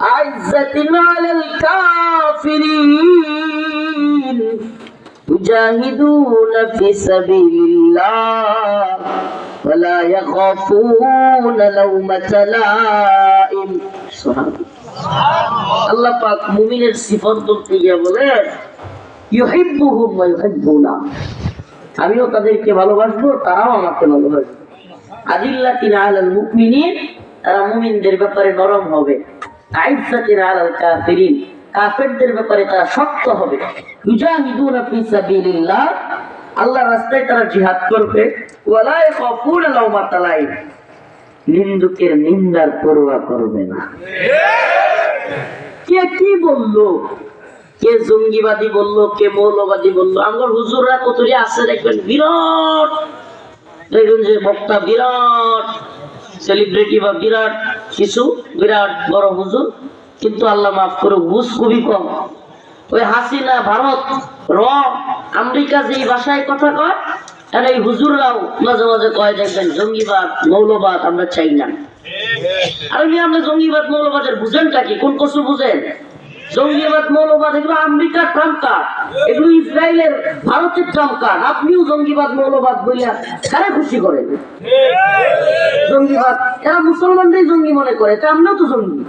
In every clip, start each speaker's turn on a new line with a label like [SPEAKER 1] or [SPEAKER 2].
[SPEAKER 1] عزة على الكافرين يجاهدون في سبيل الله ولا يخافون لومة لائم আল্লাহ পাক মুমিনের সিফাত বলতে গিয়ে বলেন ইউহিব্বুহুম ওয়া ইউহিব্বুনা, আমিও তাদেরকে ভালোবাসবো, তারাও আমাকে ভালোবাসবে। আদিল্লাতিন আলাল মুমিনিন, তারা মুমিনদের ব্যাপারে নরম হবে। আইজ্জাতিন আলাল কাফিরিন, কাফেরদের ব্যাপারে তারা শক্ত হবে। ইউজাহিদুনা ফি সাবিলিল্লাহ, আল্লাহর রাস্তায় তারা জিহাদ করবে। ওয়ালা ইয়াখাফুনা লাওমাতা লাইম, নিন্দুকের নিন্দার পরোয়া করবে না। কে কি বললো, কে জঙ্গিবাদী বললো, কে মৌলবাদী বললো, আমার হুজুররা কতটি আছে দেখবেন, বিরাট দেখবেন যে বক্তা, বিরাট সেলিব্রিটি বা বিরাট কিছু, বিরাট বড় হুজুর, কিন্তু আল্লাহ মাফ করে ঘুষ খুবই কম। ওই হাসিনা, ভারত, আমেরিকা যে ভাষায় কথা কয়, আর এই হুজুররাও মাঝে মাঝে কয় দেখবেন জঙ্গিবাদ মৌলবাদ আমরা চাই না। আর আমরা জঙ্গিবাদ মৌলবাদের বুঝেনটা কি, কোন কসু বুঝেন? জঙ্গিবাদ মৌলবাদ এগুলো আমেরিকার ট্রাম্প কার্ড, এগুলো ইসরায়েলের, ভারতের ট্রাম্প কার্ড। আপনিও জঙ্গিবাদ মৌলবাদ বলিয়া কারা খুশি করেন? জঙ্গিবাদ এরা মুসলমানদের জঙ্গি মনে করে, তা আমরাও তো জঙ্গি।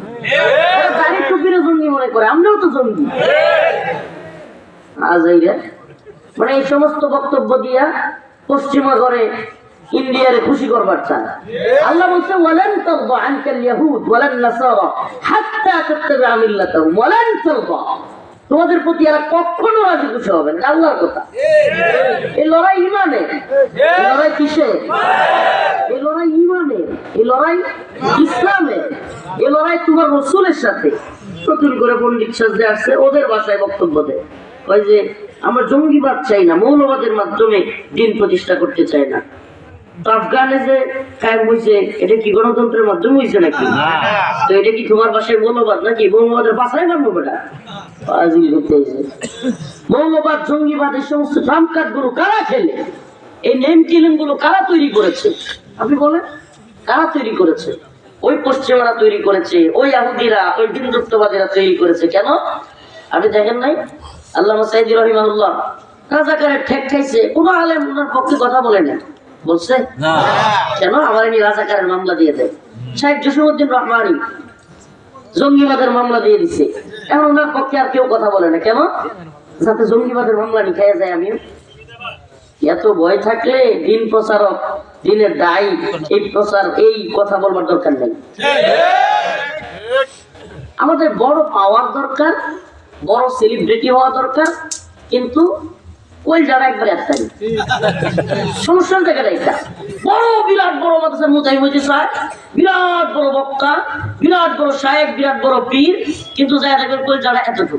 [SPEAKER 1] এরা দাড়ি টুপিরে জঙ্গি মনে করে, আমরাও তো জঙ্গি। আজ মানে এই সমস্ত বক্তব্য দিয়া পশ্চিমা করে ইন্ডিয়ারে খুশি করবার চায়। আল্লাহ বলছে ওয়ালান তারদা আনকাল ইয়াহুদ ওয়ালান নাসারা হাত্তা তাত্তাবিআ মিল্লাতাহুম ওয়ালান তারদা, তোমাদের প্রতি এরা কখনো রাজি খুশি হবে না। আল্লাহর কথা। এই লড়াই ইমানের, এই লড়াই কিসের? এই লড়াই ইমানের, এই লড়াই ইসলামের, এই লড়াই তোমার রাসূলের সাথে। নতুন করে পণ্ডিত সাজতে আসছে, ওদের ভাষায় বক্তব্য দেয়, ওই যে আমরা জঙ্গিবাদ চাই না, মৌলবাদের মাধ্যমে দিন প্রতিষ্ঠা করতে চাই না। আফগানে যে কায়েম হয়েছে, এটা কি গণতন্ত্রের মাধ্যমে হয়েছে নাকি? তো এটা কি তোমার বাসায় মৌলবাদ নাকি? মৌলবাদের বাসায় মানবো বেটা, মৌলবাদ জঙ্গিবাদ এই সমস্ত ট্রাম্পকার্ড গুলো কারা খেলে? এই নেম কিলিং গুলো কারা তৈরি করেছে? আপনি বলেন, কারা তৈরি করেছে? ওই পশ্চিমারা তৈরি করেছে, ওই ইহুদিরা, ওই হিন্দুত্ববাদীরা তৈরি করেছে। কেন আপনি দেখেন নাই? আল্লামা সাইদি রাহিমাহুল্লাহ রাজাকারের ঠেক খাইছে, কোন আলেম ওনার পক্ষে কথা বলে না, বলছে না। কেন? আমার এমনি রাজাকারের মামলা দিয়ে দেয়। শাহেখ জসিমউদ্দিন রহমানী জঙ্গিবাদের মামলা দিয়ে দিছে, এখন ওনার পক্ষে আর কেউ কথা বলে না। কেন? যাতে জঙ্গিবাদের মামলা নি খেয়ে যায়। আমিও এত ভয় থাকলে দিন প্রচারক, দিনের দায়ী, এই প্রচার, এই কথা বলবার দরকার নেই। আমাদের বড় পাওয়ার দরকার, বড় সেলিব্রিটি হওয়া দরকার, কিন্তু ওই যারা একবার একটাই সমস্যা থেকে একটা বড়, বিরাট বড় মাদ্রাসার মুতাই হইতে চায়, বিরাট বড় বক্তা, বিরাট বড় শায়েখ, বিরাট বড় পীর, কিন্তু যারা দেখবেন কই যারা এতটুকু।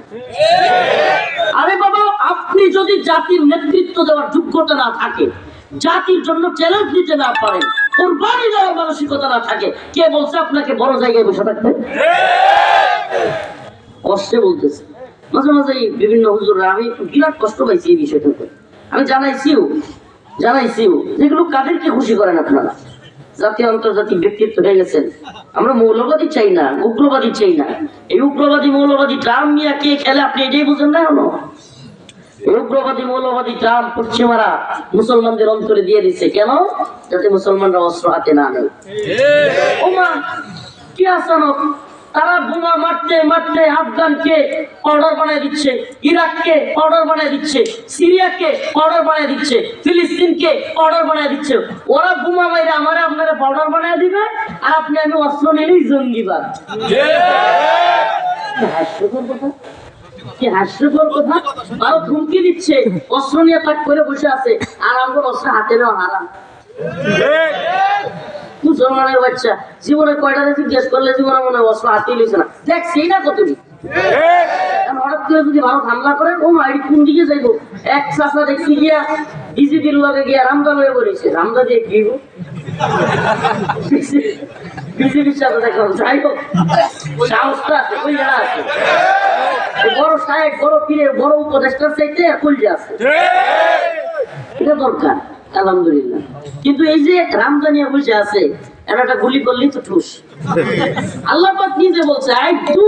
[SPEAKER 1] আরে বাবা, আপনি যদি জাতির নেতৃত্ব দেওয়ার যোগ্যতা না থাকে, জাতির জন্য চ্যালেঞ্জ দিতে না পারেন, কোরবানি দেওয়ার মানসিকতা না থাকে, কে বলছে আপনাকে বড় জায়গায় বসে থাকতে? কষ্টে বলতেছে মাঝে মাঝে বিভিন্ন হুজুররা, আমি বিরাট কষ্ট পাইছি এই বিষয়টাতে। আমি জানাইছিও যেগুলো কাদেরকে খুশি করেন আপনারা? জাতীয় আন্তর্জাতিক ব্যক্তিত্ব হয়ে গেছেন। আমরা মৌলবাদী চাই না, উগ্রবাদী চাই না। এই উগ্রবাদী মৌলবাদী ট্রাম্প নিয়ে কে খেলে আপনি এটাই বুঝেন না? এই উগ্রবাদী মৌলবাদী ট্রাম্প পশ্চিমারা মুসলমানদের অন্তরে দিয়ে দিচ্ছে। কেন? যাতে মুসলমানরা অস্ত্র হাতে না নেয়। ওমা কি আসানক, তারা বোমা মারতে মারতে আফগানকে পাউডার বানিয়ে দিচ্ছে, ইরাককে পাউডার বানিয়ে দিচ্ছে, সিরিয়াকে পাউডার বানিয়ে দিচ্ছে, ফিলিস্তিনকে পাউডার বানিয়ে দিচ্ছে। ওরা বোমা মাইরে আমারে আপনারা পাউডার বানিয়ে দিবে, আর আপনি আমি অস্ত্র নিলেই জঙ্গিবাদ। হাস্যকর কথা, কি হাস্যকর কথা। ভারত হুমকি দিচ্ছে, অস্ত্র নিয়ে তাক করে বসে আছে, আর আমরা অস্ত্র হাতে নেওয়া হারাম। মুসলমানের বাচ্চা জীবনে কয়টা জিজ্ঞেস করলে জীবনে মনে অস্ত্র হাতে লিখছে না, দেখছি না কতদিন। হঠাৎ করে যদি ভারত হামলা করে, ও মাই কোন দিকে যাইবো? এক চাষা দেখছি গিয়া বিজেপির লগে গিয়া রামদা হয়ে পড়েছে, রামদা দিয়ে কি বিজেপির সাথে দেখা যাই হোক, সাহসটা আছে, ওই জায়গা আছে। বড় সাহেব, বড় পীরের, বড় উপদেষ্টার চাইতে কলজা আছে, এটা দরকার। আলহামদুলিল্লাহ। কিন্তু এই যে রামদানিয়া বসে আছে, এর একটা গুলি করলি তো ঠুস। আল্লাহ পাক নিজে বলছে আই ডু